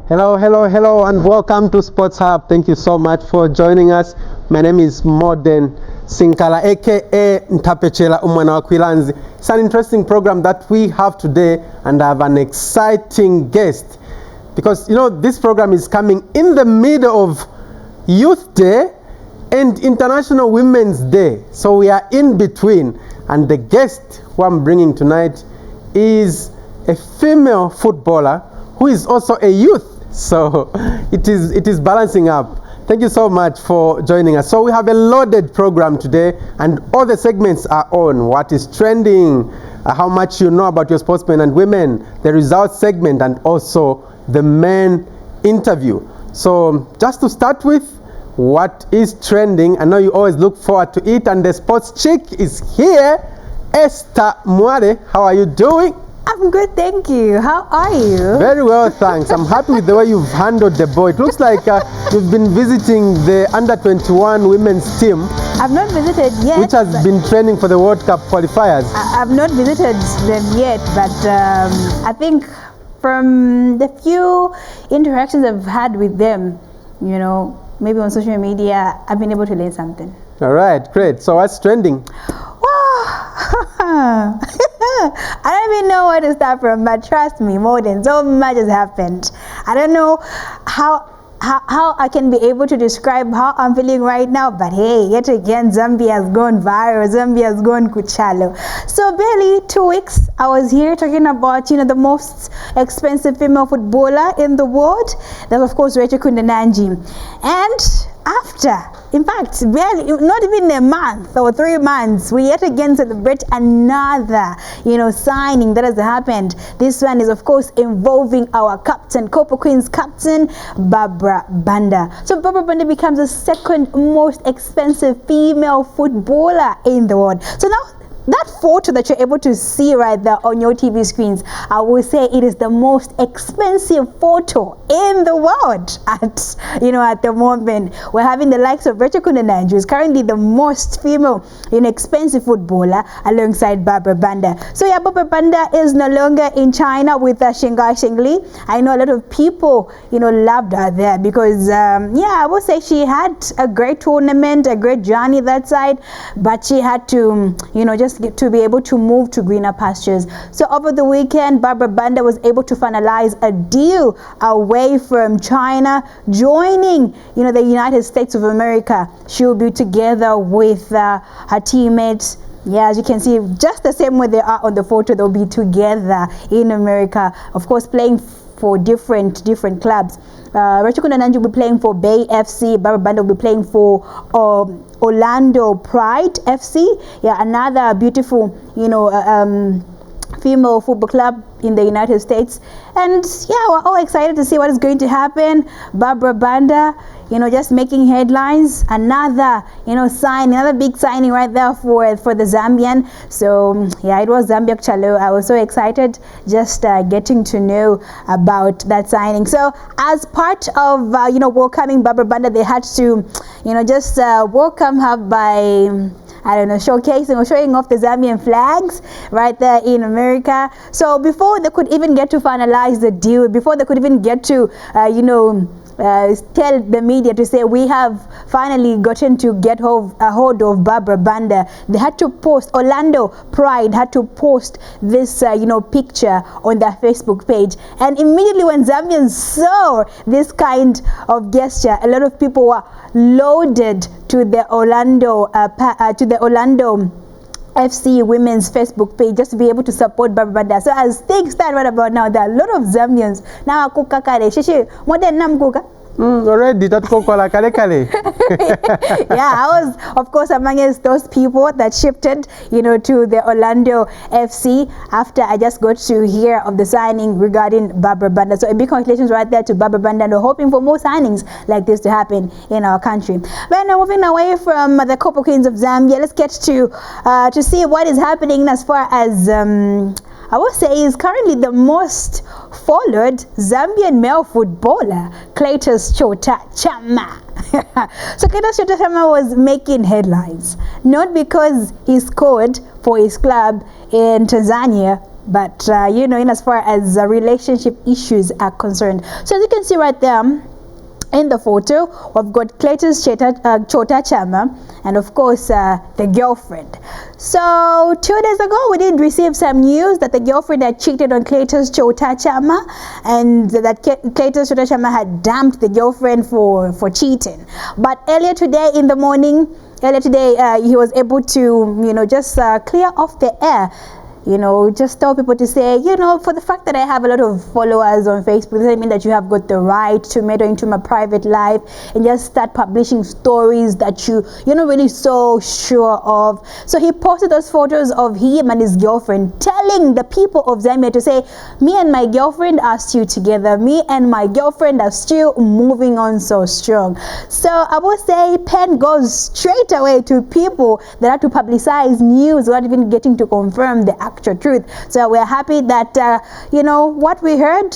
Hello, and welcome to Sports Hub. Thank you so much for joining us. My name is Modern Sinkala, aka Ntapechela Umwana wa Kwilanzi. It's an interesting program that we have today, and I have an exciting guest. Because, this program is coming in the middle of Youth Day and International Women's Day. So we are in between. And the guest who I'm bringing tonight is a female footballer who is also a youth. So it is balancing up. Thank you so much for joining us. So we have a loaded program today, and all the segments are on. What is trending, how much you know about your sportsmen and women, the results segment, and also the men interview. So just to start with, what is trending? I know you always look forward to it, and the sports chick is here. Esther Mware, how are you doing? I'm good, thank you. How are you? Very well, thanks. I'm happy with the way you've handled the ball. It looks like you've been visiting the under-21 women's team. I've not visited yet. Which has been training for the World Cup qualifiers. I've not visited them yet, but I think from the few interactions I've had with them, maybe on social media, I've been able to learn something. All right, great. So what's trending? I don't even know where to start from, but trust me, more than so much has happened. I don't know how I can be able to describe how I'm feeling right now, but hey, yet again, Zambia has gone viral, Zambia has gone kuchalo. So barely 2 weeks, I was here talking about, the most expensive female footballer in the world. That's of course Rachel Kundananji. And after, in fact, barely, not even a month or 3 months, we yet again celebrate another, signing that has happened. This one is, of course, involving our captain, Copa Queen's captain, Barbara Banda. So Barbara Banda becomes the second most expensive female footballer in the world. So now, that photo that you're able to see right there on your TV screens, I will say it is the most expensive photo in the world at the moment. We're having the likes of Rachel Kundananji, who is currently the most female expensive footballer, alongside Barbara Banda. So yeah, Barbara Banda is no longer in China with Shanghai Shengli. I know a lot of people, loved her there because, I would say she had a great tournament, a great journey that side, but she had to, just to be able to move to greener pastures. So over the weekend, Barbara Banda was able to finalize a deal away from China, joining, the United States of America. She will be together with her teammates. Yeah, as you can see, just the same way they are on the photo, they'll be together in America, of course, playing for different clubs. Rachel Kundananji will be playing for Bay FC. Barbara Banda will be playing for Orlando Pride FC. Yeah, another beautiful, female football club in the United States. And yeah, we're all excited to see what is going to happen. Barbara Banda, just making headlines. Another, another big signing right there for the Zambian. So yeah, it was Zambia Chalo. I was so excited just getting to know about that signing. So as part of, welcoming Barbara Banda, they had to, just welcome her by, showcasing or showing off the Zambian flags right there in America. So before they could even get to finalize the deal, before they could even get to, tell the media to say we have finally gotten to get a hold of Barbara Banda, they had to post, Orlando Pride had to post this, picture on their Facebook page. And immediately when Zambians saw this kind of gesture, a lot of people were loaded to the Orlando FC Women's Facebook page just to be able to support Barbara Banda. So as things stand right about now, there are a lot of Zambians now kuka kale shishi modern nam kuka already that kokola kale kale. Yeah, I was of course amongst those people that shifted to the Orlando FC after I just got to hear of the signing regarding Barbara Banda. So a big congratulations right there to Barbara Banda, and we're hoping for more signings like this to happen in our country. But now moving away from the Copa Queens of Zambia, let's get to see what is happening as far as I would say is currently the most followed Zambian male footballer, Cletus Chota Chama. So Cletus Chota Chama was making headlines, not because he scored for his club in Tanzania, But you know, in as far as relationship issues are concerned. So as you can see right there in the photo, we've got Cletus Chota Chama and of course the girlfriend. So 2 days ago we did receive some news that the girlfriend had cheated on Cletus Chota Chama, and that Cletus Chota Chama had dumped the girlfriend for cheating. But earlier today in the morning, he was able to, you know, just clear off the air. You know, just tell people to say, you know, for the fact that I have a lot of followers on Facebook doesn't mean that you have got the right to meddle into my private life and just start publishing stories that you're not really so sure of. So he posted those photos of him and his girlfriend, telling the people of Zambia to say, me and my girlfriend are still together. Me and my girlfriend are still moving on so strong. So I would say pen goes straight away to people that have to publicize news without even getting to confirm the actual truth. So we're happy that you know, what we heard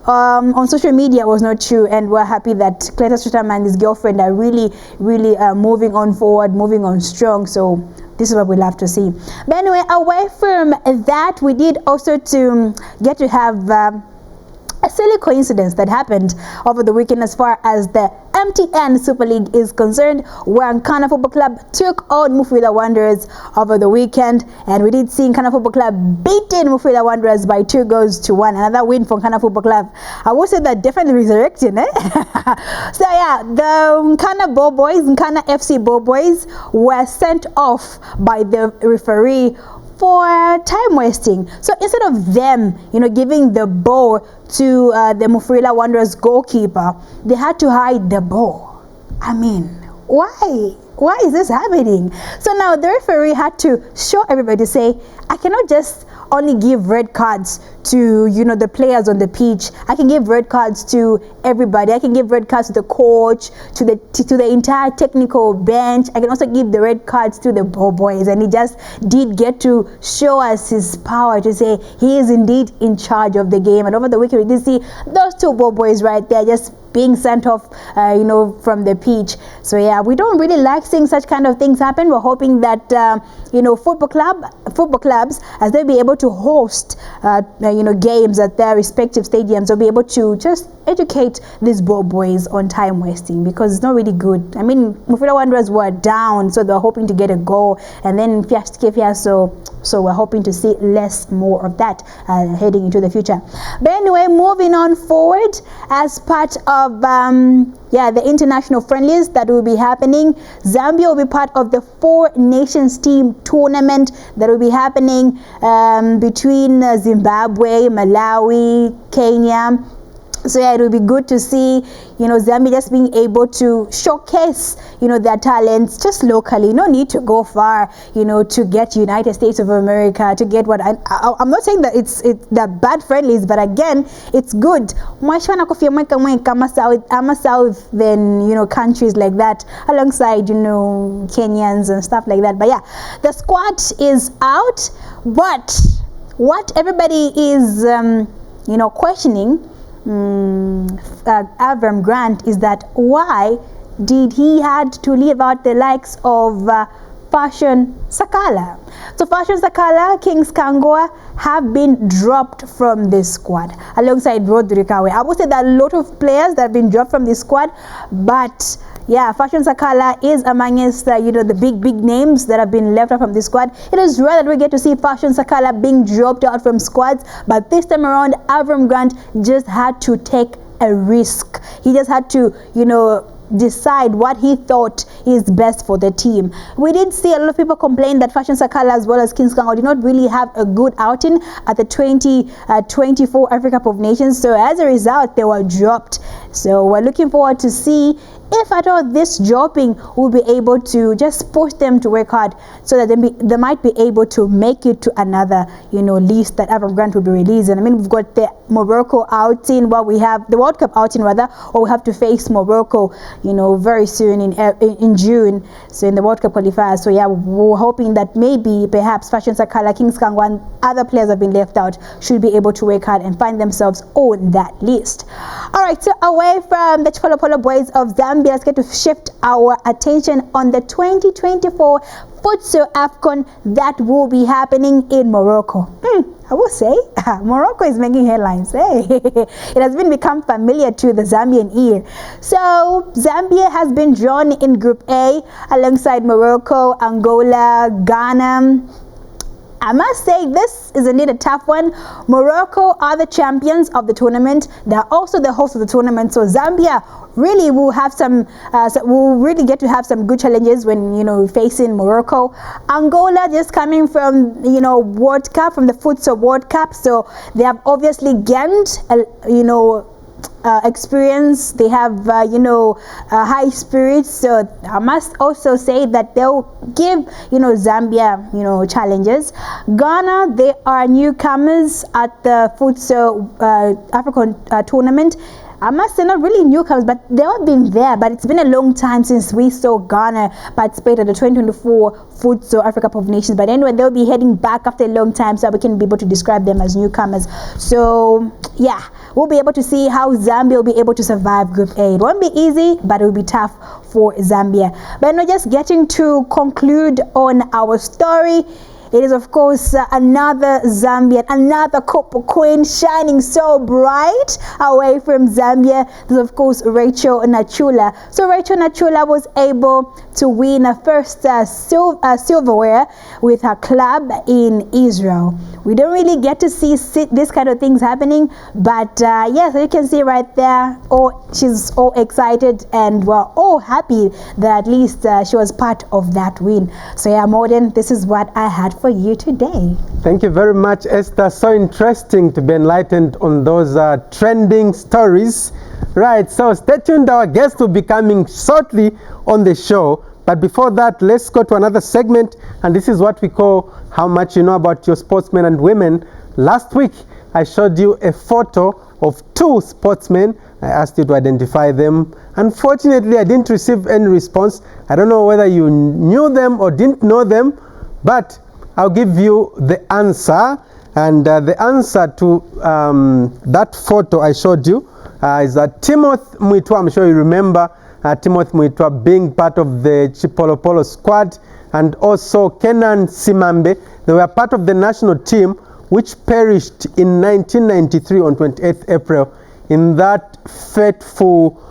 on social media was not true, and we're happy that Cletus Chotama and his girlfriend are really moving on forward, moving on strong. So this is what we love to see. But anyway, away from that, we did also to get to have a silly coincidence that happened over the weekend as far as the MTN Super League is concerned, where Nkana Football Club took on Mufwila Wanderers over the weekend, and we did see Nkana Football Club beating Mufwila Wanderers by 2-1. Another win for Nkana Football Club. I would say that definitely resurrecting, eh? So yeah, the Nkana Ball Boys, Nkana FC Ball Boys were sent off by the referee for time wasting. So instead of them, you know, giving the ball to the Mufwila Wanderers goalkeeper, they had to hide the ball. I mean, why? Why is this happening? So now the referee had to show everybody to say, I cannot just only give red cards to, you know, the players on the pitch. I can give red cards to everybody. I can give red cards to the coach, to the entire technical bench. I can also give the red cards to the ball boys. And he just did get to show us his power to say he is indeed in charge of the game. And over the weekend we did see those two ball boys right there just being sent off, you know, from the pitch. So yeah, we don't really like seeing such kind of things happen. We're hoping that you know, football clubs, as they'll be able to host you know, games at their respective stadiums, will be able to just educate these ball boys on time wasting, because it's not really good. I mean, Mufwila Wanderers were down, so they're hoping to get a goal, and then so we're hoping to see more of that heading into the future. But anyway, moving on forward, as part of the international friendlies that will be happening, Zambia will be part of the 4 Nations team tournament that will be happening between Zimbabwe, Malawi, Kenya. So yeah, it will be good to see, you know, Zambia just being able to showcase, you know, their talents just locally. No need to go far, you know, to get United States of America, to get what I'm not saying that it's the bad friendlies, but again, it's good. South than, you know, countries like that, alongside, you know, Kenyans and stuff like that. But yeah, the squad is out, but what everybody is you know, questioning Avram Grant is that why did he had to leave out the likes of Fashion Sakala? So Fashion Sakala, Kings Kangwa have been dropped from this squad alongside Rodrikawe. I would say that a lot of players that have been dropped from this squad, but yeah, Fashion Sakala is amongst you know, the big names that have been left out from this squad. It is rare that we get to see Fashion Sakala being dropped out from squads, but this time around Avram Grant just had to take a risk. He just had to, you know, decide what he thought is best for the team. We did see a lot of people complain that Fashion Sakala as well as Kings Kango did not really have a good outing at the 2024 Africa Cup of Nations. So as a result, they were dropped. So we're looking forward to see if at all this dropping will be able to just push them to work hard, so that they might be able to make it to another, you know, list that Avram Grant will be releasing. I mean, we've got the Morocco outing, well, we have the World Cup outing rather, or we have to face Morocco, you know, very soon in June, so in the World Cup qualifiers. So yeah, we're hoping that maybe perhaps Fashion Sakala, Kings Kangwa, and other players have been left out should be able to work hard and find themselves on that list. All right, so away from the Chipolopolo boys of Zambia, Zambia, let's get to shift our attention on the 2024 Futsal AFCON that will be happening in Morocco. I will say, Morocco is making headlines. Hey, it has become familiar to the Zambian ear. So Zambia has been drawn in Group A alongside Morocco, Angola, Ghana. I must say this is indeed a tough one. Morocco are the champions of the tournament. They are also the host of the tournament. So Zambia really will have will really get to have some good challenges when facing Morocco. Angola just coming from World Cup, from the Futsal World Cup. So they have obviously gained experience. They have high spirits, so I must also say that they'll give Zambia challenges. Ghana, they are newcomers at the Futsal African tournament. I must say, not really newcomers, but they've all been there. But it's been a long time since we saw Ghana participate at the 2024 Futsal Africa Cup of Nations. But anyway, they'll be heading back after a long time, so we can be able to describe them as newcomers. So yeah, we'll be able to see how Zambia will be able to survive Group A. It won't be easy, but it will be tough for Zambia. But just getting to conclude on our story. It is, of course, another Zambian, another Copper Queen shining so bright away from Zambia. This is, of course, Rachel Nachula. So Rachel Nachula was able to win a first silverware with her club in Israel. We don't really get to see this kind of things happening, but yes, you can see right there, she's all excited and we're all happy that at least she was part of that win. So yeah, Morden, this is what I had for you today. Thank you very much, Esther. So interesting to be enlightened on those trending stories. Right, so stay tuned. Our guest will be coming shortly on the show. But before that, let's go to another segment, and this is what we call How Much You Know About Your Sportsmen and Women. Last week, I showed you a photo of two sportsmen. I asked you to identify them. Unfortunately, I didn't receive any response. I don't know whether you knew them or didn't know them, but I'll give you the answer. And the answer to that photo I showed you is that Timothy Muitwa. I'm sure you remember Timothy Muitwa being part of the Chipolopolo squad, and also Kenan Simambe. They were part of the national team which perished in 1993 on 28th April in that fateful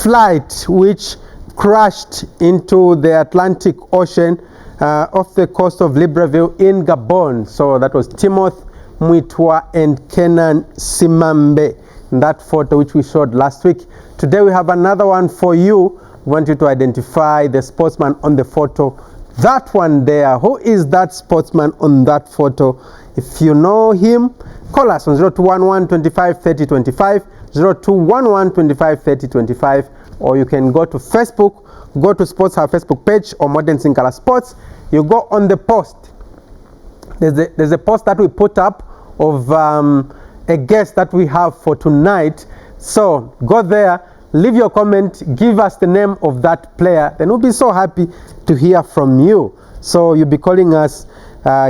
flight which crashed into the Atlantic Ocean off the coast of Libreville in Gabon. So that was Timothy Muitwa and Kenan Simambe in that photo which we showed last week. Today we have another one for you. We want you to identify the sportsman on the photo. That one there. Who is that sportsman on that photo? If you know him, call us on 0211 25 30 25, 0211 25 30 25, or you can go to Facebook, go to Sports Our Facebook page, or Modern Sinkala Sports. You go on the post. There's a post that we put up of a guest that we have for tonight. So go there, leave your comment, give us the name of that player, then we'll be so happy to hear from you. So you'll be calling us,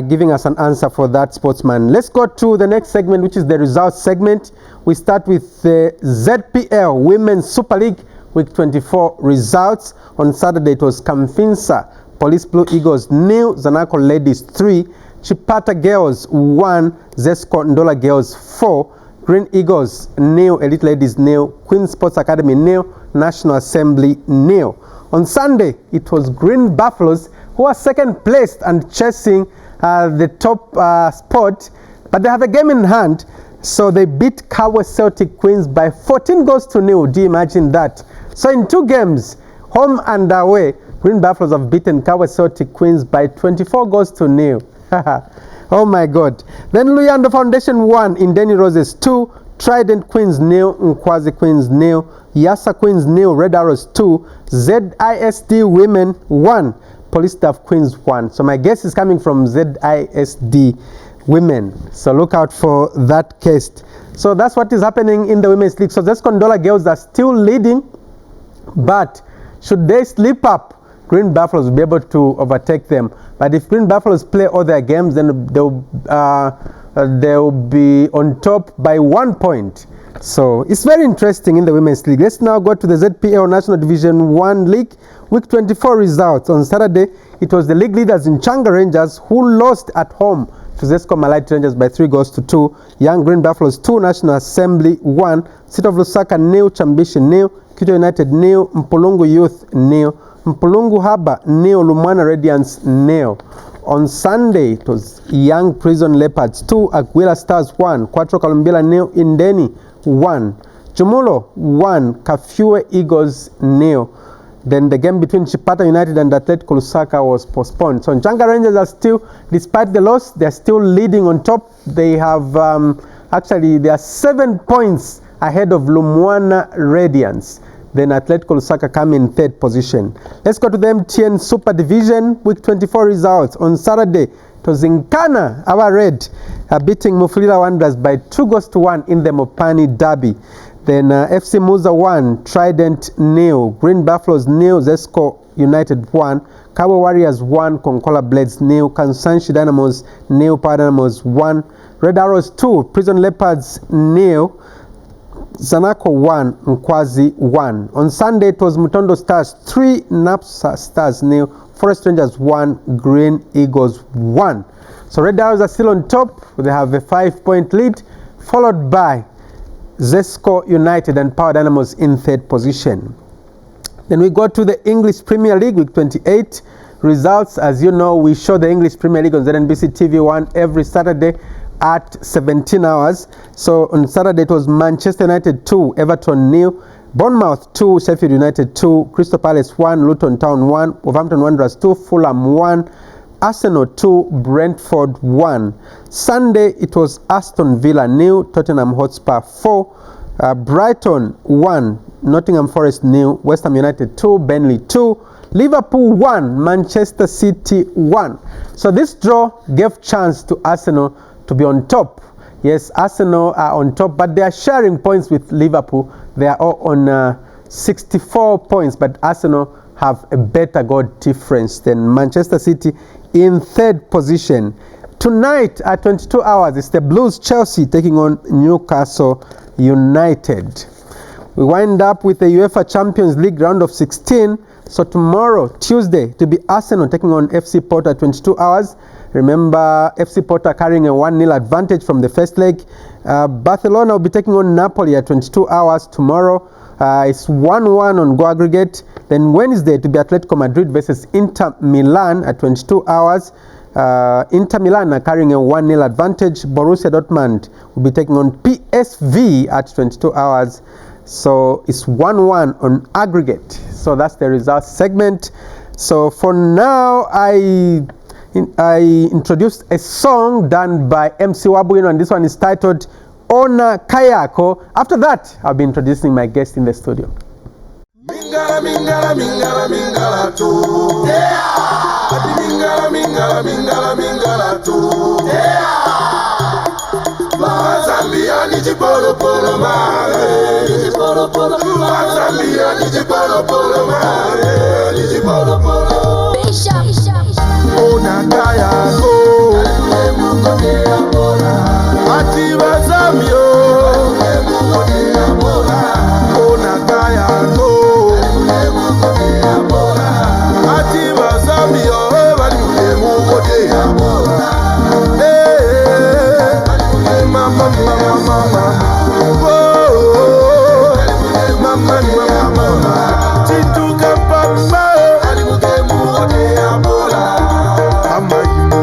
giving us an answer for that sportsman. Let's go to the next segment, which is the results segment. We start with the ZPL Women's Super League Week 24 results. On Saturday it was Kamfinsa Police Blue Eagles 0, Zanaco Ladies 3, Chipata Girls 1, Zesco Ndola Girls 4, Green Eagles 0, Elite Ladies 0, Queen Sports Academy 0, National Assembly 0. On Sunday, it was Green Buffaloes who are second placed and chasing the top spot, but they have a game in hand, so they beat Kawe Celtic Queens by 14 goals to 0. Do you imagine that? So in 2 games, home and away, Green Buffaloes have beaten Kawe Celtic Queens by 24 goals to 0. Oh my God. Then Luyando Foundation 1, Indeni Roses 2, Trident Queens 0, Nkwazi Queens 0, Yasa Queens 0, Red Arrows 2, ZISD Women 1, Police Staff Queens 1. So my guess is coming from ZISD Women. So look out for that case. So that's what is happening in the Women's League. So the Scondola Girls are still leading, but should they slip up, Green Buffaloes will be able to overtake them. But if Green Buffaloes play all their games, then they'll be on top by 1 point. So it's very interesting in the Women's League. Let's now go to the ZPL National Division 1 League. Week 24 results. On Saturday, it was the league leaders in Changa Rangers who lost at home to Zesco Malite Rangers by 3-2. Young Green Buffaloes 2, National Assembly 1, City of Lusaka 0, Chambishi 0, Kito United 0, Mpulungu Youth 0, Mpulungu Haba 0, Lumwana Radiance 0. On Sunday, it was Young Prison Leopards 2, Aguila Stars 1, Quattro Kalumbila 0, Indeni 1, Jumulo 1, Kafue Eagles 0. Then the game between Chipata United and Atletico Lusaka was postponed. So Changa Rangers are still, despite the loss, they're still leading on top. They have, actually, they are 7 points ahead of Lumwana Radiance. Then Atletico Lusaka come in 3rd position. Let's go to the MTN Super Division, week 24 results. On Saturday, it was Nkana, our Red, beating Mufulira Wanderers by 2-1 in the Mopani Derby. Then FC Muza 1, Trident 0, Green Buffaloes 0, Zesco United 1, Cabo Warriors 1, Konkola Blades 0, Kansanshi Dynamos 0, Power Dynamos 1, Red Arrows 2, Prison Leopards 0, Zanako 1, Nkwazi 1. On Sunday it was Mutondo Stars 3, Napsa Stars 0, Forest Rangers 1, Green Eagles 1. So Red Arrows are still on top. They have a 5-point lead, followed by Zesco United and Power Dynamos in 3rd position. Then we go to the English Premier League, week 28 results. As you know, we show the English Premier League on ZNBC TV1 every Saturday at 17 hours. So on Saturday it was Manchester United 2, Everton 0, Bournemouth 2, Sheffield United 2, Crystal Palace 1, Luton Town 1, Wolverhampton Wanderers 2, Fulham 1, Arsenal 2, Brentford 1. Sunday it was Aston Villa 0, Tottenham Hotspur 4, Brighton 1, Nottingham Forest 0, West Ham United 2, Burnley 2, Liverpool 1, Manchester City 1. So this draw gave chance to Arsenal to be on top. Yes, Arsenal are on top, but they are sharing points with Liverpool. They are all on 64 points, but Arsenal have a better goal difference than Manchester City in 3rd position. Tonight at 22 hours, it's the Blues Chelsea taking on Newcastle United. We wind up with the UEFA Champions League round of 16. So tomorrow, Tuesday, to be Arsenal taking on FC Porto at 22 hours. Remember, FC Porto carrying a 1-0 advantage from the first leg. Barcelona will be taking on Napoli at 22 hours tomorrow. It's 1-1 on goal aggregate. Then Wednesday to be Atletico Madrid versus Inter Milan at 22 hours. Inter Milan are carrying a 1-0 advantage. Borussia Dortmund will be taking on PSV at 22 hours. So it's 1-1 on aggregate. So that's the results segment. So for now, I introduced a song done by MC Wabuino, and this one is titled Ona Kayako. After that, I'll be introducing my guest in the studio. Mingala, mingala, mingala, mingala tu. Yeah. Mingala, mingala, mingala, mingala tu. Yeah. Zambia ni jipolo polo mare. Jipolo polo mare. Zambia ni jipolo polo mare. Jipolo polo. Bishop. Ona Kayako. Ativa Zambio. Ona Kayako. Ativa Zambio. Mama, Chintu Kapamba, Mama,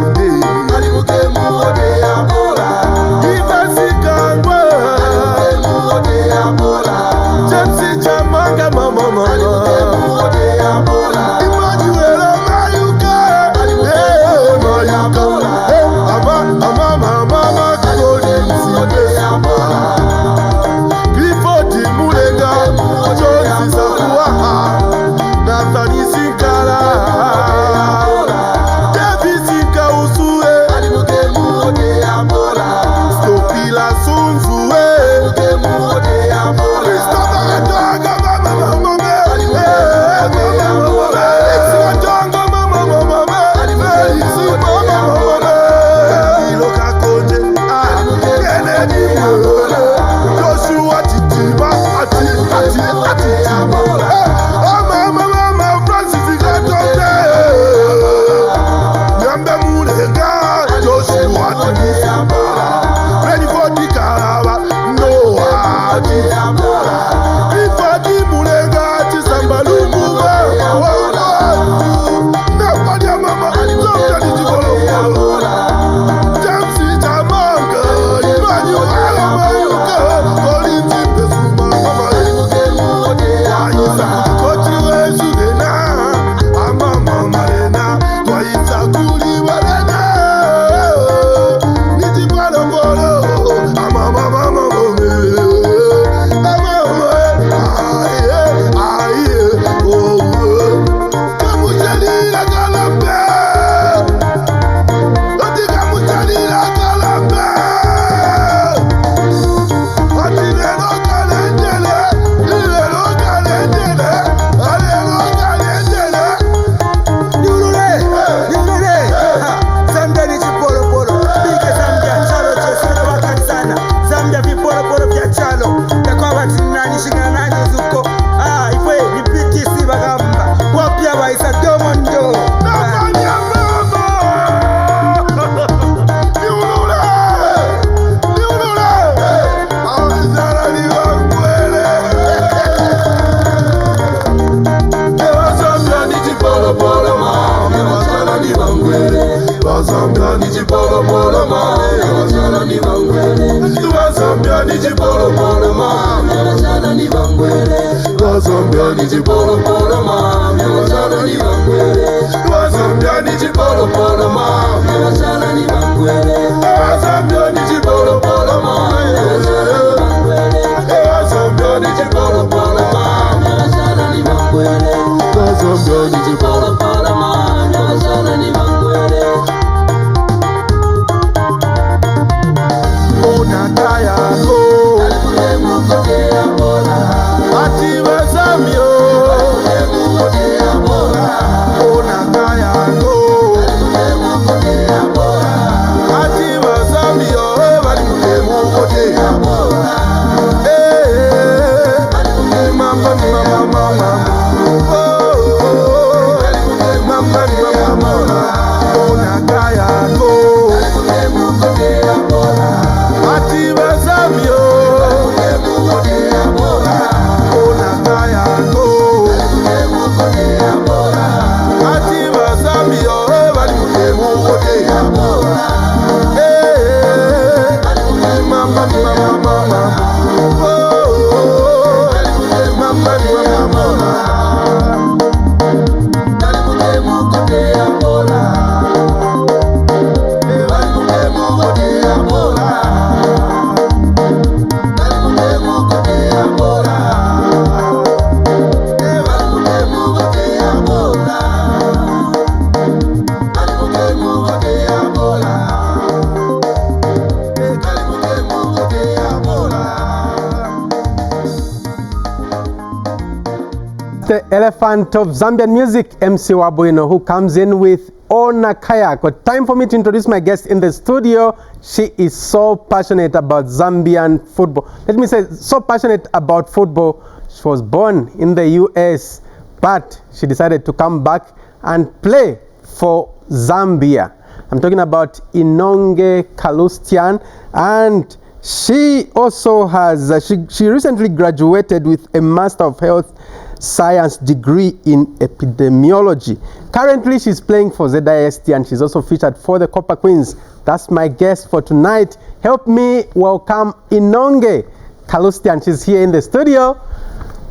elephant of Zambian music, MC Wabuino, who comes in with Ona Kayak. But time for me to introduce my guest in the studio. She is so passionate about Zambian football. Let me say, so passionate about football. She was born in the US, but she decided to come back and play for Zambia. I'm talking about Inonge Kaloustian, and she also has, she recently graduated with a Master of Health Science degree in epidemiology. Currently, she's playing for ZISD, and she's also featured for the Copper Queens. That's my guest for tonight. Help me welcome Inonge Kaloustian. She's here in the studio.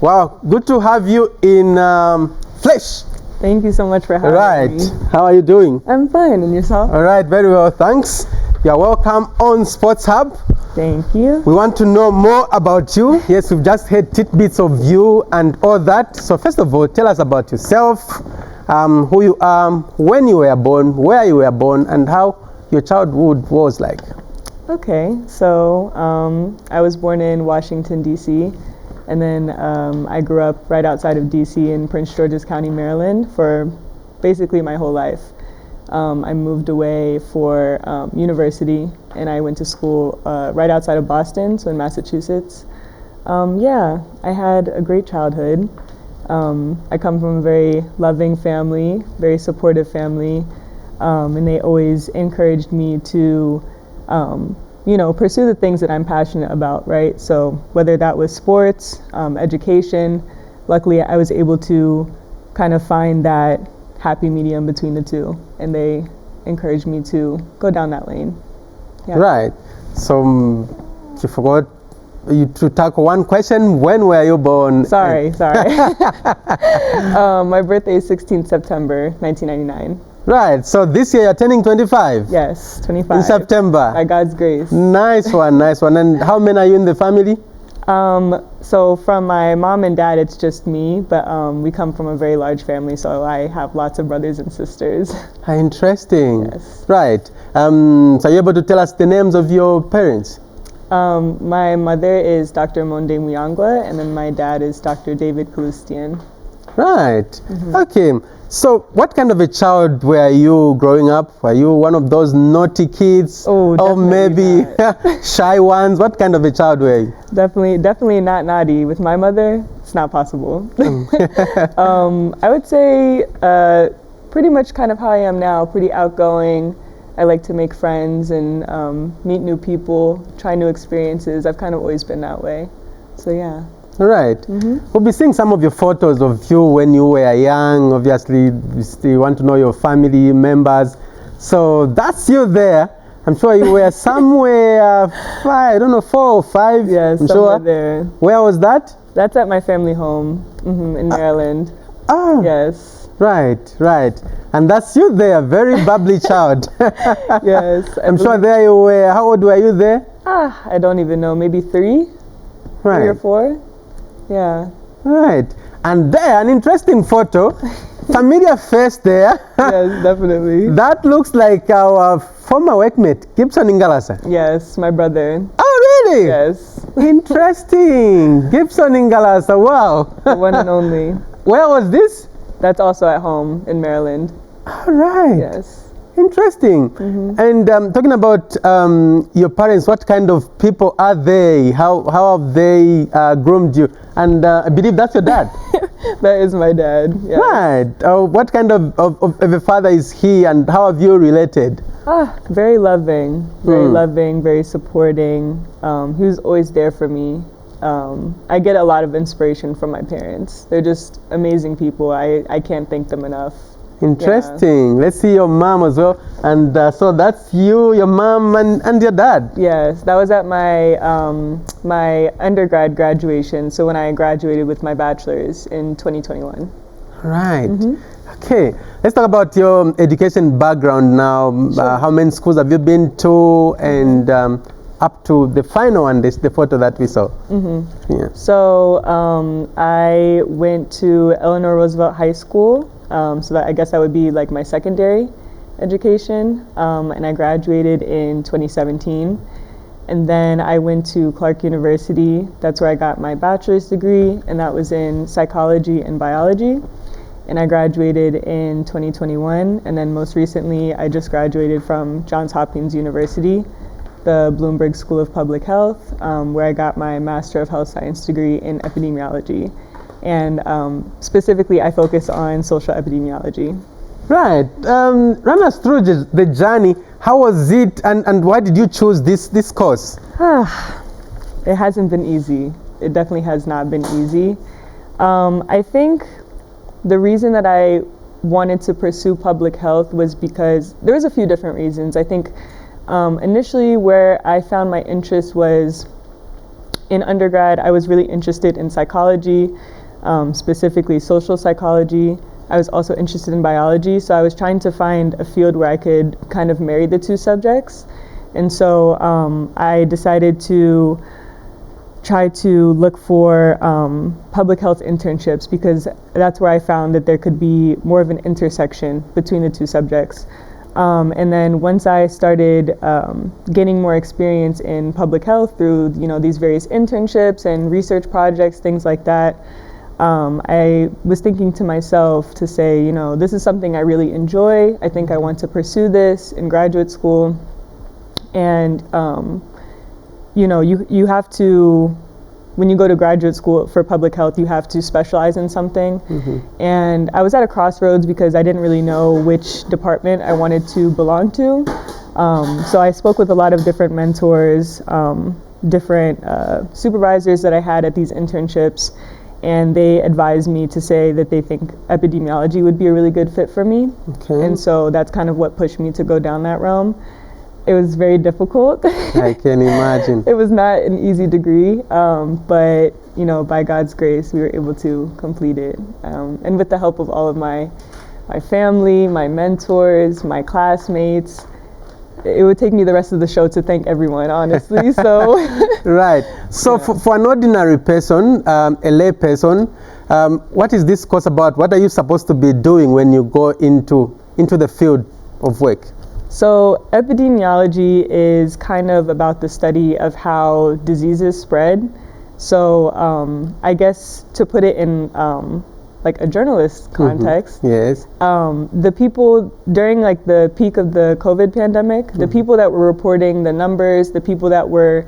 Wow, good to have you in flesh. Thank you so much for having me. How are you doing? I'm fine, and yourself? All right, very well, thanks. You're welcome on Sports Hub. Thank you. We want to know more about you. Yes, we've just heard tidbits of you and all that. So first of all, tell us about yourself, who you are, when you were born, where you were born, and how your childhood was like. Okay, so I was born in Washington, D.C., and then I grew up right outside of D.C. in Prince George's County, Maryland, for basically my whole life. I moved away for university, and I went to school right outside of Boston, so in Massachusetts. Yeah, I had a great childhood. I come from a very loving family, very supportive family, and they always encouraged me to, you know, pursue the things that I'm passionate about, right? So whether that was sports, education, luckily I was able to kind of find that happy medium between the two, and they encouraged me to go down that lane. Yeah. Right. So you forgot to tackle one question. When were you born? Sorry. My birthday is 16th September 1999. Right. So this year you're turning 25. Yes, 25. In September. By God's grace. Nice one, nice one. And how many are you in the family? So from my mom and dad, it's just me, but we come from a very large family, so I have lots of brothers and sisters. Interesting. Yes. Right. So are you able to tell us the names of your parents? My mother is Dr. Monde Muyangwa, and then my dad is Dr. David Kaloustian. Right. Okay. So what kind of a child were you growing up? Were you one of those naughty kids? Oh, or maybe shy ones? What kind of a child were you? Definitely not naughty. With my mother, it's not possible. I would say pretty much kind of how I am now, pretty outgoing. I like to make friends and meet new people, try new experiences. I've kind of always been that way. So yeah. Right. We'll be seeing some of your photos of you when you were young. Obviously, we still want to know your family members. So that's you there. I'm sure you were somewhere, I don't know, 4 or 5. Yes, somewhere there. Where was that? That's at my family home in Maryland. Oh. Yes. Right. And that's you there, very bubbly child. Yes. I'm sure there you were. How old were you there? I don't even know. Maybe 3? Right. 3 or 4? Yeah. Right. And there, an interesting photo. Familiar face there. Yes, definitely. That looks like our former workmate, Gibson Ingalasa. Yes, my brother. Oh, really? Yes. Interesting. Gibson Ingalasa, wow. The one and only. Where was this? That's also at home in Maryland. All right. Yes. Interesting. And talking about your parents, what kind of people are they? How have they groomed you? And I believe that's your dad. That is my dad. Yes. Right. What kind of a father is he, and how have you related? Very loving, very supporting. He was always there for me. I get a lot of inspiration from my parents. They're just amazing people. I can't thank them enough. Interesting. Yeah. Let's see your mom as well. And so that's you, your mom, and your dad. Yes, that was at my my undergrad graduation. So when I graduated with my bachelor's in 2021. Right. Okay. Let's talk about your education background now. Sure. How many schools have you been to, and up to the final one, the photo that we saw? Yeah. So I went to Eleanor Roosevelt High School. So that, I guess that would be like my secondary education, and I graduated in 2017. And then I went to Clark University. That's where I got my bachelor's degree, and that was in psychology and biology. And I graduated in 2021. And then most recently, I just graduated from Johns Hopkins University, the Bloomberg School of Public Health, where I got my Master of Health Science degree in epidemiology. And specifically, I focus on social epidemiology. Right. Run us through the journey. How was it, and why did you choose this course? It hasn't been easy. It definitely has not been easy. I think the reason that I wanted to pursue public health was because there was a few different reasons. I think initially where I found my interest was in undergrad. I was really interested in psychology, specifically social psychology. I was also interested in biology, so I was trying to find a field where I could kind of marry the two subjects. And so I decided to try to look for public health internships, because that's where I found that there could be more of an intersection between the two subjects. And then once I started gaining more experience in public health through these various internships and research projects, things like that, I was thinking to myself to say, this is something I really enjoy. I think I want to pursue this in graduate school. And, you have to, when you go to graduate school for public health, you have to specialize in something. Mm-hmm. And I was at a crossroads because I didn't really know which department I wanted to belong to. So I spoke with a lot of different mentors, different supervisors that I had at these internships. And they advised me to say that they think epidemiology would be a really good fit for me. Okay. And so that's kind of what pushed me to go down that realm. It was very difficult. I can imagine. It was not an easy degree, but by God's grace, we were able to complete it. And with the help of all of my family, my mentors, my classmates, it would take me the rest of the show to thank everyone, honestly. So right. So for an ordinary person, a lay person, what is this course about? What are you supposed to be doing when you go into the field of work? So epidemiology is kind of about the study of how diseases spread. So I guess to put it in like a journalist context, yes. The people during like the peak of the COVID pandemic, the people that were reporting the numbers, the people that were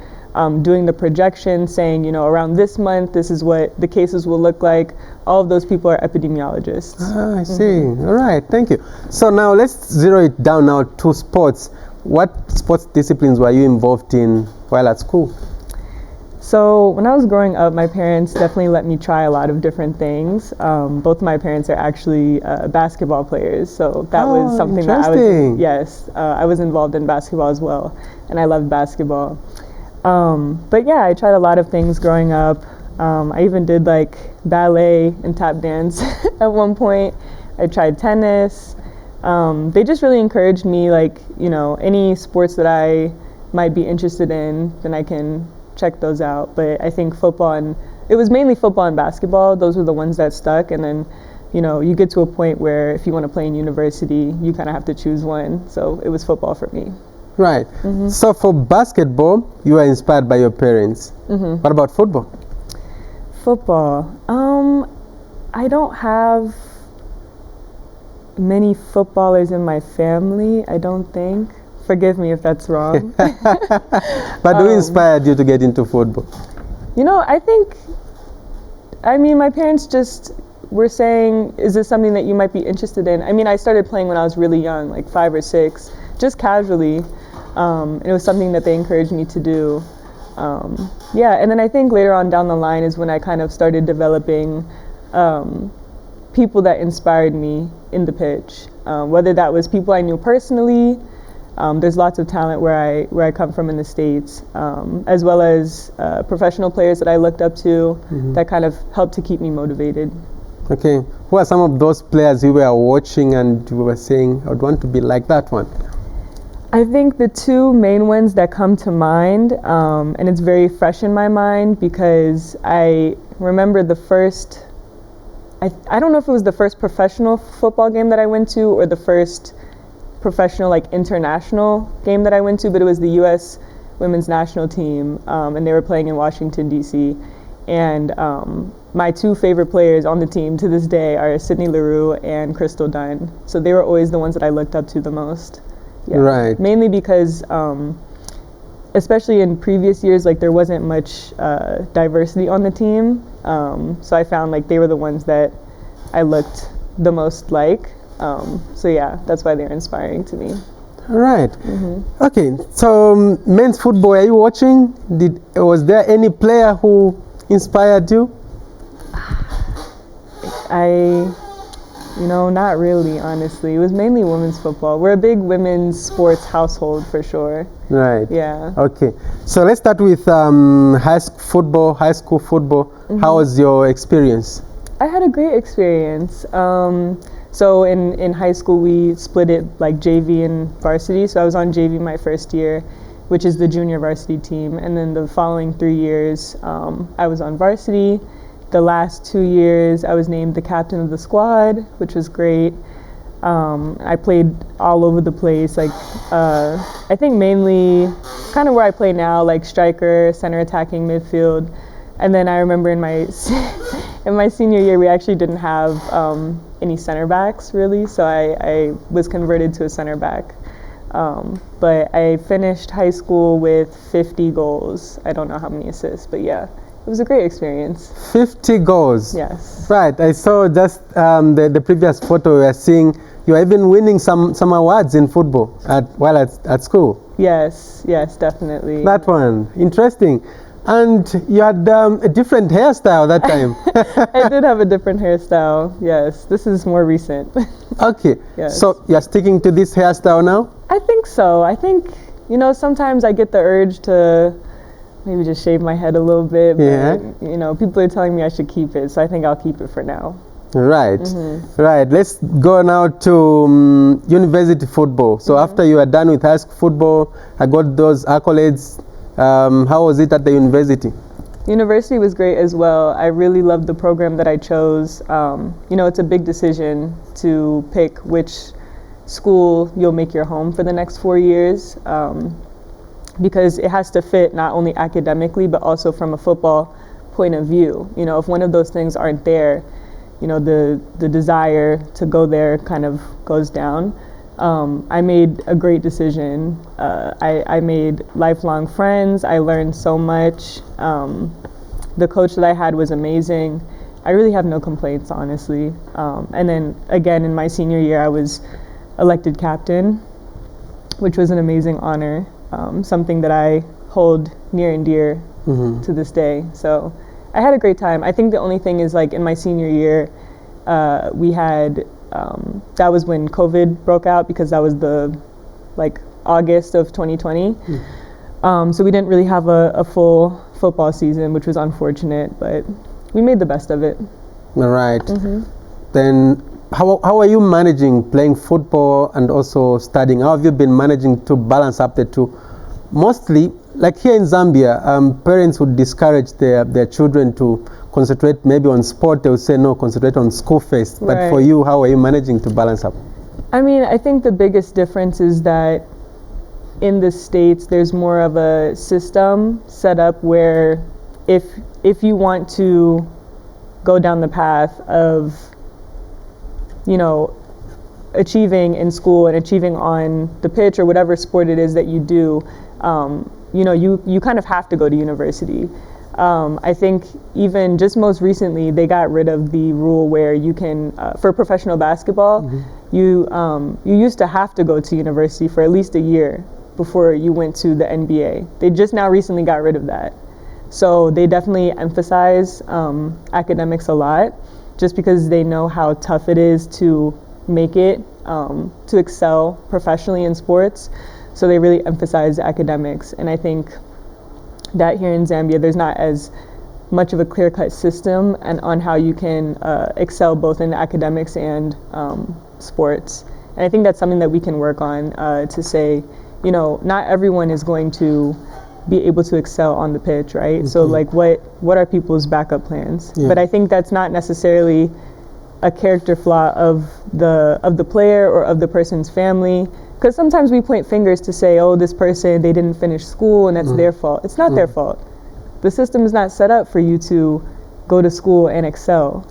doing the projections, saying, around this month, this is what the cases will look like. All of those people are epidemiologists. I see. All right. Thank you. So now let's zero it down now to sports. What sports disciplines were you involved in while at school? So when I was growing up, my parents definitely let me try a lot of different things. Both of my parents are actually basketball players, so that was something that I was involved in basketball as well, and I loved basketball. But yeah, I tried a lot of things growing up. I even did like ballet and tap dance at one point. I tried tennis. They just really encouraged me, like, any sports that I might be interested in, then I can check those out. But I think it was mainly football and basketball. Those were the ones that stuck. And then, you get to a point where if you want to play in university, you kind of have to choose one. So it was football for me. Right. Mm-hmm. So for basketball, you were inspired by your parents. Mm-hmm. What about football? Football. I don't have many footballers in my family, I don't think. Forgive me if that's wrong. But who inspired you to get into football? My parents just were saying, is this something that you might be interested in? I started playing when I was really young, like 5 or 6, just casually. And it was something that they encouraged me to do. And then I think later on down the line is when I kind of started developing people that inspired me in the pitch. Whether that was people I knew personally, there's lots of talent where I come from in the States, as well as professional players that I looked up to that kind of helped to keep me motivated. Okay, who are some of those players you were watching and you were saying, I would want to be like that one? I think the two main ones that come to mind, and it's very fresh in my mind because I remember the first, I don't know if it was the first professional football game that I went to or the first professional, like, international game that I went to, but it was the U.S. women's national team, and they were playing in Washington, D.C. And my two favorite players on the team to this day are Sydney Leroux and Crystal Dunn. So they were always the ones that I looked up to the most. Yeah. Right. Mainly because, especially in previous years, like there wasn't much diversity on the team. So I found like they were the ones that I looked the most like. So yeah, that's why they're inspiring to me. Right. Mm-hmm. Okay. So men's football, are you watching? Was there any player who inspired you? Not really, honestly. It was mainly women's football. We're a big women's sports household for sure. Right. Yeah. Okay. So let's start with high school football. Mm-hmm. How was your experience? I had a great experience. So in high school, we split it like JV and varsity. So I was on JV my first year, which is the junior varsity team. And then the following 3 years, I was on varsity. The last 2 years, I was named the captain of the squad, which was great. I played all over the place. Like, I think mainly kind of where I play now, like striker, center attacking, midfield. And then I remember in my in my senior year, we actually didn't have any center backs really, so I was converted to a center back. But I finished high school with 50 goals. I don't know how many assists, but yeah, it was a great experience. 50 goals. Yes. Right. I saw just the previous photo. We are seeing you are even winning some awards in football while at school. Yes. Yes, definitely. That one, interesting. And you had a different hairstyle that time. I did have a different hairstyle. Yes, this is more recent. Okay. Yes. So you're sticking to this hairstyle now? I think so. I think, sometimes I get the urge to maybe just shave my head a little bit. Yeah. But, people are telling me I should keep it, so I think I'll keep it for now. Right. Mm-hmm. Right. Let's go now to university football. So after you are done with high school football, I got those accolades. How was it at the university? University was great as well. I really loved the program that I chose. It's a big decision to pick which school you'll make your home for the next 4 years, because it has to fit not only academically but also from a football point of view. If one of those things aren't there, the desire to go there kind of goes down. I made a great decision. I made lifelong friends. I learned so much. The coach that I had was amazing. I really have no complaints, honestly. And then again, in my senior year, I was elected captain, which was an amazing honor, something that I hold near and dear to this day. So I had a great time. I think the only thing is, like, in my senior year, we had that was when COVID broke out, because that was August of 2020. So we didn't really have a full football season, which was unfortunate, but we made the best of it. All right. Then how are you managing playing football and also studying? How have you been managing to balance up the two? Mostly, like here in Zambia, parents would discourage their children to concentrate maybe on sport. They would say, no, concentrate on school first. But Right. for you, how are you managing to balance up? I mean, I think the biggest difference is that in the States, there's more of a system set up where if you want to go down the path of, achieving in school and achieving on the pitch or whatever sport it is that you do, you kind of have to go to university. I think even just most recently, they got rid of the rule where you can, for professional basketball, you used to have to go to university for at least a year before you went to the NBA. They just now recently got rid of that. So they definitely emphasize academics a lot, just because they know how tough it is to make it, to excel professionally in sports. So they really emphasize academics. And I think that here in Zambia, there's not as much of a clear-cut system and on how you can excel both in academics and sports. And I think that's something that we can work on, to say, not everyone is going to be able to excel on the pitch, right? So like what are people's backup plans? Yeah. But I think that's not necessarily a character flaw of the player or of the person's family. Because sometimes we point fingers to say, oh, this person, they didn't finish school and that's their fault. It's not their fault. The system is not set up for you to go to school and excel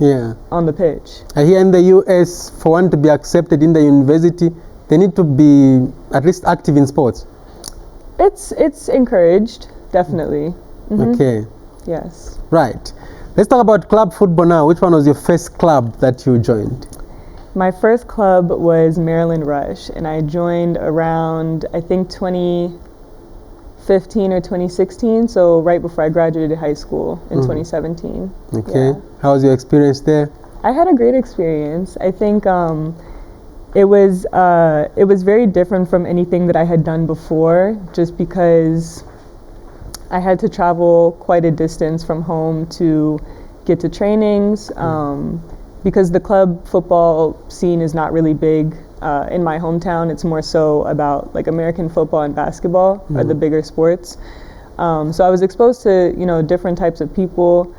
on the pitch. Here in the US, for one to be accepted in the university, they need to be at least active in sports. It's encouraged, definitely. Okay. Yes. Right. Let's talk about club football now. Which one was your first club that you joined? My first club was Maryland Rush, and I joined around, I think, 2015 or 2016, so right before I graduated high school in 2017. Okay. Yeah. How was your experience there? I had a great experience. I think it was very different from anything that I had done before, just because I had to travel quite a distance from home to get to trainings. Because the club football scene is not really big in my hometown. It's more so about like American football and basketball are the bigger sports. So I was exposed to, different types of people,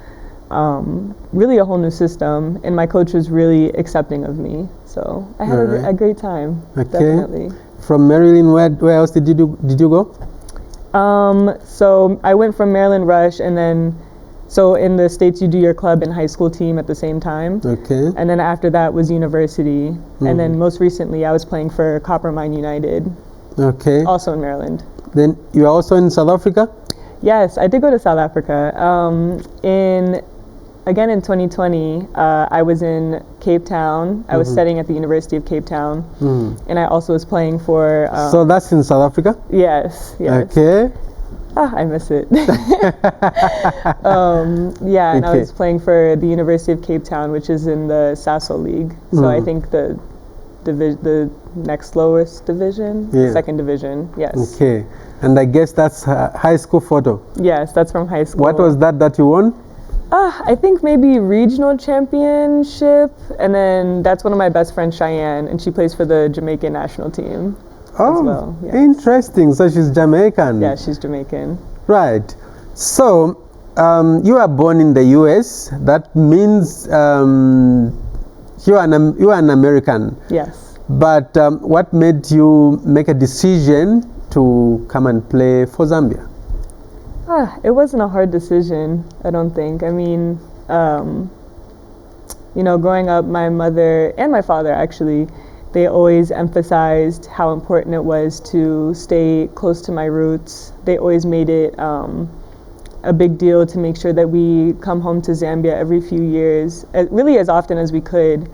really a whole new system, and my coach was really accepting of me. So I had a great time, definitely. From Maryland, where else did you go? So I went from Maryland Rush, and then so in the States, you do your club and high school team at the same time. Okay. And then after that was university. And then most recently, I was playing for Coppermine United. Okay. Also in Maryland. Then you are also in South Africa? Yes, I did go to South Africa. In 2020, I was in Cape Town. I was studying at the University of Cape Town. And I also was playing for... so that's in South Africa? Yes. Okay. I miss it. And I was playing for the University of Cape Town, which is in the Sasol League. So I think the next lowest division, second division, yes. Okay. And I guess that's high school photo? Yes, that's from high school. What was that you won? I think maybe regional championship, and then that's one of my best friends, Cheyenne, and she plays for the Jamaican national team. Oh, well, yes. Interesting. So she's Jamaican. Yeah, she's Jamaican. Right. So you are born in the US. That means you are an American. Yes. But what made you make a decision to come and play for Zambia? It wasn't a hard decision, I don't think. I mean, growing up, my mother and my father actually, they always emphasized how important it was to stay close to my roots. They always made it a big deal to make sure that we come home to Zambia every few years, really as often as we could,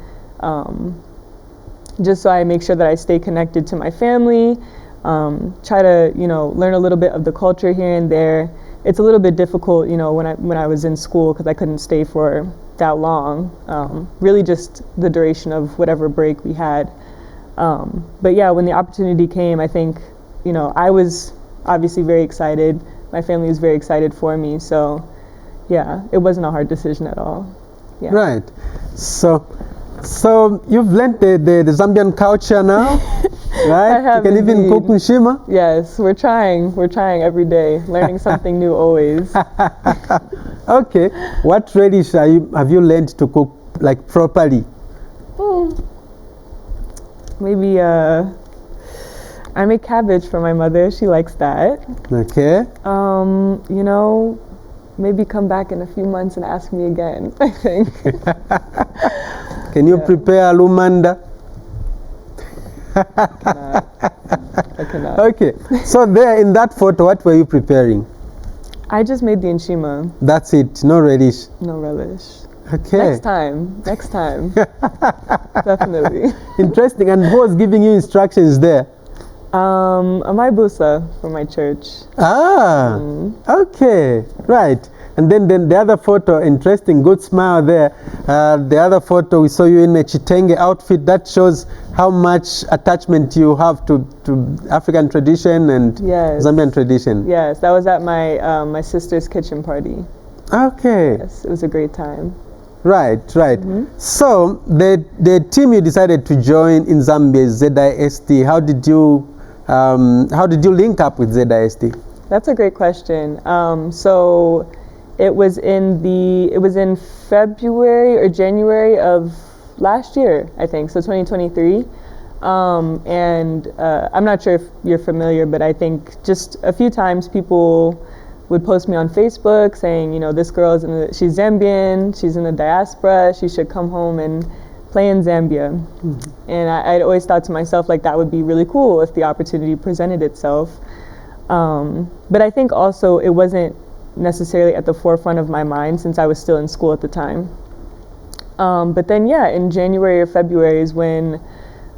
just so I make sure that I stay connected to my family, try to, learn a little bit of the culture here and there. It's a little bit difficult, when I was in school because I couldn't stay for that long, really just the duration of whatever break we had. But yeah, when the opportunity came, I think, I was obviously very excited. My family was very excited for me. So yeah, it wasn't a hard decision at all. Yeah. Right. So you've learned the Zambian culture now, right? I have you can even indeed. cook nshima. Yes, we're trying every day, learning something new always. Okay. What relish have you learned to cook like properly? Maybe I make cabbage for my mother. She likes that. Okay. Maybe come back in a few months and ask me again, I think. Can you prepare lumanda? I cannot. Okay. So there in that photo, what were you preparing? I just made the nshima. That's it. No relish. No relish. Okay. Next time. Definitely. Interesting. And who was giving you instructions there? My busa from my church. Okay, right. And then the other photo, interesting, good smile there. The other photo, we saw you in a Chitenge outfit. That shows how much attachment you have to African tradition and Zambian tradition. Yes, that was at my sister's kitchen party. Okay. Yes, it was a great time. Right. So the team you decided to join in Zambia is ZISD. How did you link up with ZISD? That's a great question. So it was in February or January of last year, I think, so 2023. And I'm not sure if you're familiar, but I think just a few times people would post me on Facebook saying, you know, this girl is she's Zambian, she's in the diaspora, she should come home and play in Zambia. And I'd always thought to myself, like, that would be really cool if the opportunity presented itself. But I think also it wasn't necessarily at the forefront of my mind since I was still in school at the time. But then, yeah, in January or February is when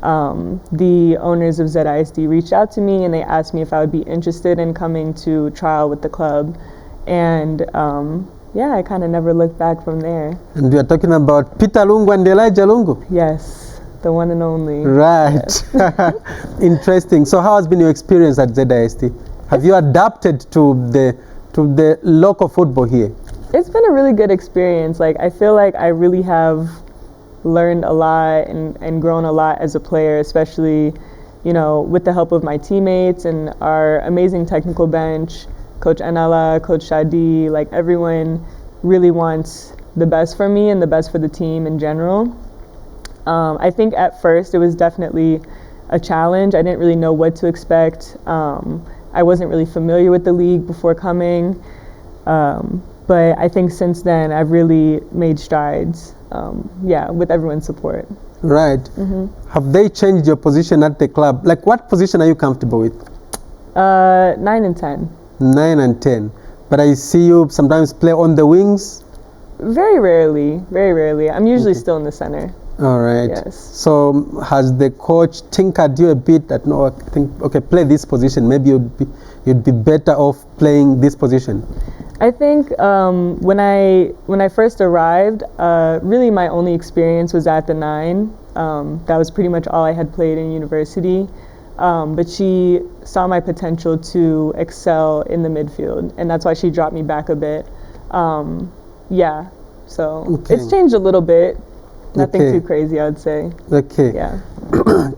the owners of ZISD reached out to me and they asked me if I would be interested in coming to trial with the club. And yeah, I kind of never looked back from there. And we are talking about Peter Lungu and Elijah Lungu? Yes, the one and only. Right. Yes. Interesting. So how has been your experience at ZISD? Have you adapted to the local football here? It's been a really good experience. Like, I feel like I really have learned a lot and grown a lot as a player, especially, you know, with the help of my teammates and our amazing technical bench, Coach Anala, Coach Shadi. Like, everyone really wants the best for me and the best for the team in general. I think at first it was definitely a challenge. I didn't really know what to expect. I wasn't really familiar with the league before coming. But I think since then I've really made strides, yeah, with everyone's support. Right. Have they changed your position at the club? Like, what position are you comfortable with? 9 and 10. 9 and 10. But I see you sometimes play on the wings? Very rarely, very rarely. I'm usually still in the center. All right. Yes. So has the coach tinkered you a bit that, no, I think, okay, play this position. Maybe you'd be better off playing this position? I think when I first arrived, really my only experience was at the 9. That was pretty much all I had played in university. But she saw my potential to excel in the midfield, and that's why she dropped me back a bit. Yeah, so okay. It's changed a little bit. Nothing Okay. too crazy, I would say. Okay. Yeah.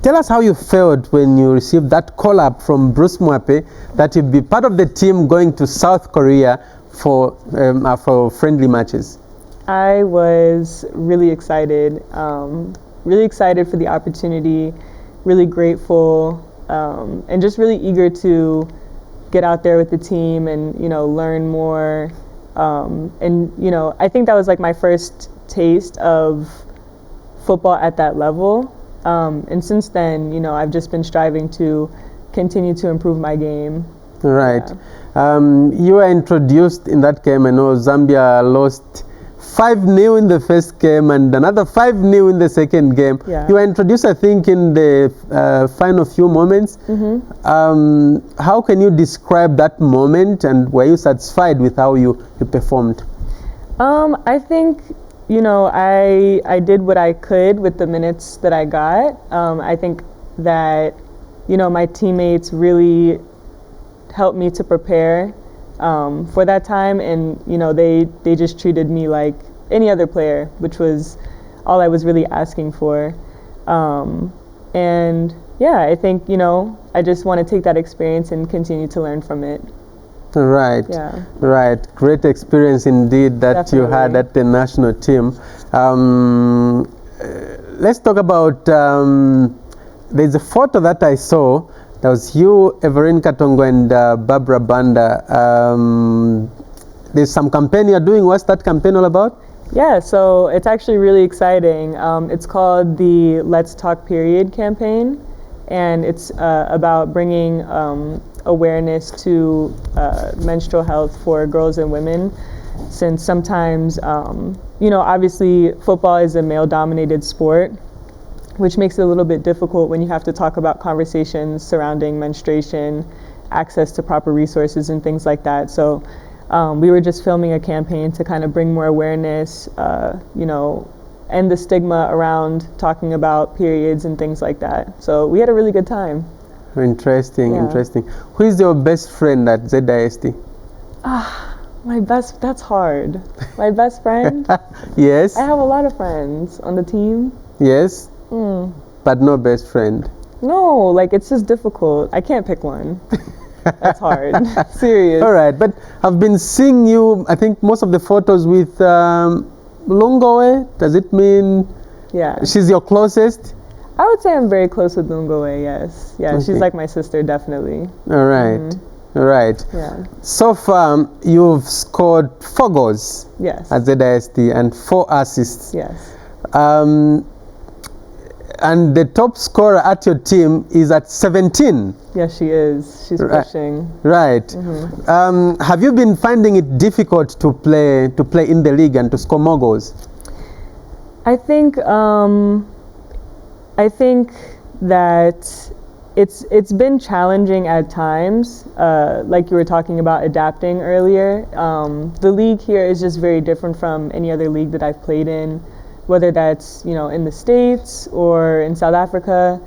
Tell us how you felt when you received that call-up from Bruce Mwape that you'd be part of the team going to South Korea for friendly matches. I was really excited for the opportunity, really grateful, and just really eager to get out there with the team and, you know, learn more. And, you know, I think that was like my first taste of football at that level. And since then, you know, I've just been striving to continue to improve my game. Right. Yeah. You were introduced in that game. I know Zambia lost 5-0 in the first game and another 5-0 in the second game. Yeah. You were introduced, I think, in the final few moments. How can you describe that moment, and were you satisfied with how you performed? I think, you know, I did what I could with the minutes that I got. I think that, you know, my teammates really helped me to prepare for that time, and, you know, they just treated me like any other player, which was all I was really asking for. And yeah, I think, you know, I just want to take that experience and continue to learn from it. Right. Yeah. Right. Great experience indeed that Definitely. you had at the national team. Let's talk about, there's a photo that I saw. That was you, Everine Katongo, and Barbara Banda. There's some campaign you're doing. What's that campaign all about? Yeah, so it's actually really exciting. It's called the Let's Talk Period campaign, and it's about bringing awareness to menstrual health for girls and women, since sometimes, you know, obviously football is a male-dominated sport, which makes it a little bit difficult when you have to talk about conversations surrounding menstruation, access to proper resources and things like that. So we were just filming a campaign to kind of bring more awareness, you know, end the stigma around talking about periods and things like that. So we had a really good time. Interesting, Yeah. interesting. Who is your best friend at ZISD? That's hard. My best friend? Yes. I have a lot of friends on the team. Yes. But no best friend. No, like, it's just difficult. I can't pick one. That's hard. Serious. All right, but I've been seeing you, I think, most of the photos with Longowe. Does it mean Yeah. She's your closest? I would say I'm very close with Lungoe, yes. Yeah, Okay. she's like my sister, definitely. All right. All right. Yeah. So far, you've scored 4 goals Yes. at ZISD and 4 assists. Yes. And the top scorer at your team is at 17. Yes, she is. She's Right. pushing. Right. Have you been finding it difficult to play in the league and to score more goals? I think that it's been challenging at times. Like you were talking about adapting earlier. The league here is just very different from any other league that I've played in, whether that's in the States or in South Africa.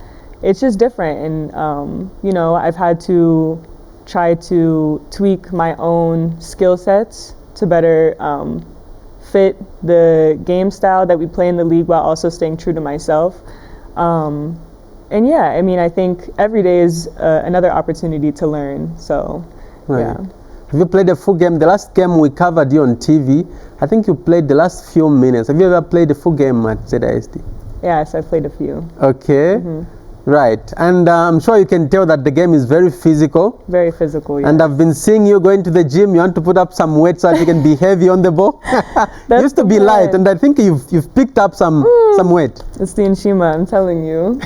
It's just different, and I've had to try to tweak my own skill sets to better fit the game style that we play in the league while also staying true to myself. And yeah, I mean, I think every day is another opportunity to learn. So, Right. yeah. Have you played a full game? The last game we covered you on TV, I think you played the last few minutes. Have you ever played a full game at ZISD? Yes, I've played a few. Okay. Right. And I'm sure you can tell that the game is very physical. Very physical, yeah. And I've been seeing you going to the gym. You want to put up some weight so that you can be heavy on the ball. You used to the be light, plan. and I think you've picked up some weight. It's the Nshima, I'm telling you.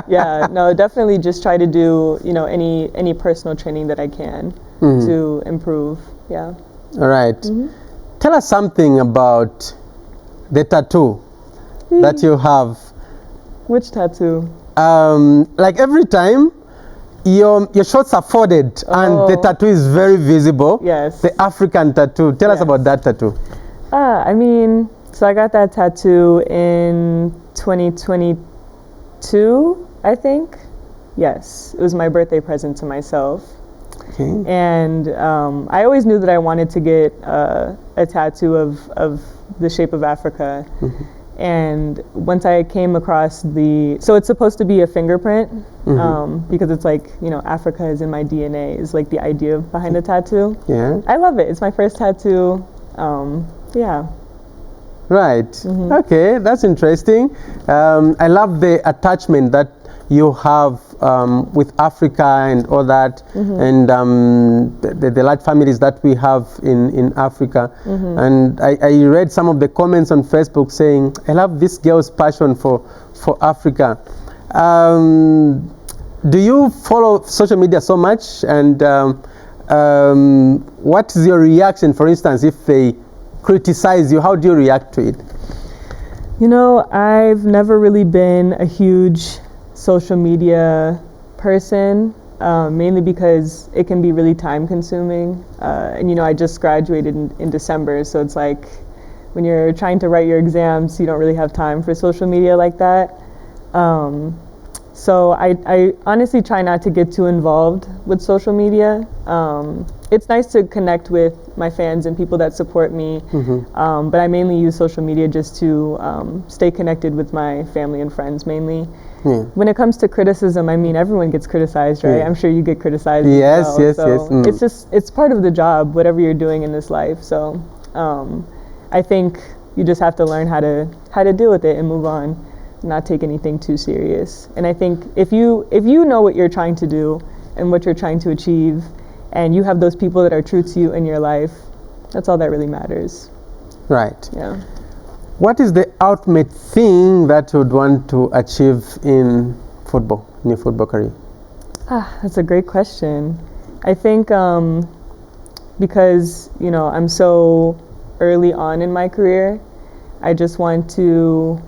Yeah, no, definitely just try to do, any personal training that I can to improve. Yeah. All right. Tell us something about the tattoo that you have. Which tattoo? Like every time your shorts are folded and the tattoo is very visible. Yes. The African tattoo. Tell us Yes. about that tattoo. I mean, so I got that tattoo in 2022, I think. Yes, it was my birthday present to myself. Okay. And I always knew that I wanted to get a tattoo of the shape of Africa. And once I came across so it's supposed to be a fingerprint because it's like, Africa is in my DNA is like the idea behind the tattoo. Yeah. I love it. It's my first tattoo. Yeah. Right. Okay, that's interesting. I love the attachment that you have with Africa and all that, and the large families that we have in Africa. And I read some of the comments on Facebook saying, I love this girl's passion for Africa. Do you follow social media so much? And what is your reaction, for instance, if they criticize you? How do you react to it? I've never really been a huge social media person, mainly because it can be really time consuming. And I just graduated in December, so it's like when you're trying to write your exams, you don't really have time for social media like that. So I honestly try not to get too involved with social media. It's nice to connect with my fans and people that support me, but I mainly use social media just to stay connected with my family and friends mainly. Yeah. When it comes to criticism, I mean, everyone gets criticized, right? Yeah. I'm sure you get criticized Yes, as well. yes, yes. So it's part of the job, whatever you're doing in this life. So I think you just have to learn how to deal with it and move on, not take anything too serious. And I think if you know what you're trying to do and what you're trying to achieve, and you have those people that are true to you in your life, that's all that really matters. Right. Yeah. What is the ultimate thing that you would want to achieve in football, in your football career? That's a great question. I think because, I'm so early on in my career, I just want to,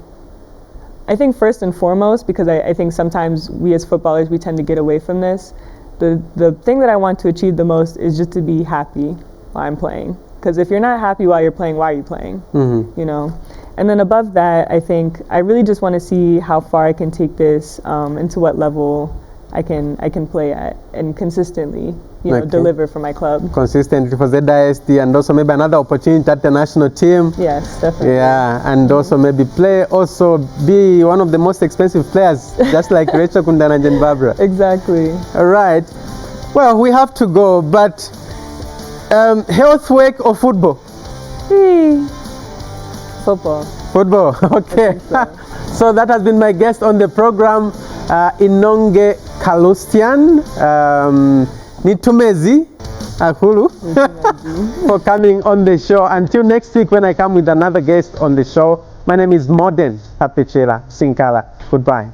I think first and foremost, because I think sometimes we as footballers, we tend to get away from this. The thing that I want to achieve the most is just to be happy while I'm playing. Because if you're not happy while you're playing, why are you playing? And then above that, I think I really just want to see how far I can take this and to what level I can play at and consistently, deliver for my club. Consistently for ZISD, and also maybe another opportunity at the national team. Yes, definitely. Yeah, and also maybe be one of the most expensive players, just like Rachel Kundana and Barbara. Exactly. All right. Well, we have to go, but health, work, or football? Football. Football, okay. So that has been my guest on the program, Inonge Kaloustian, Nitumezi Akulu, for coming on the show. Until next week when I come with another guest on the show, my name is Modern Tapechela Sinkala. Goodbye.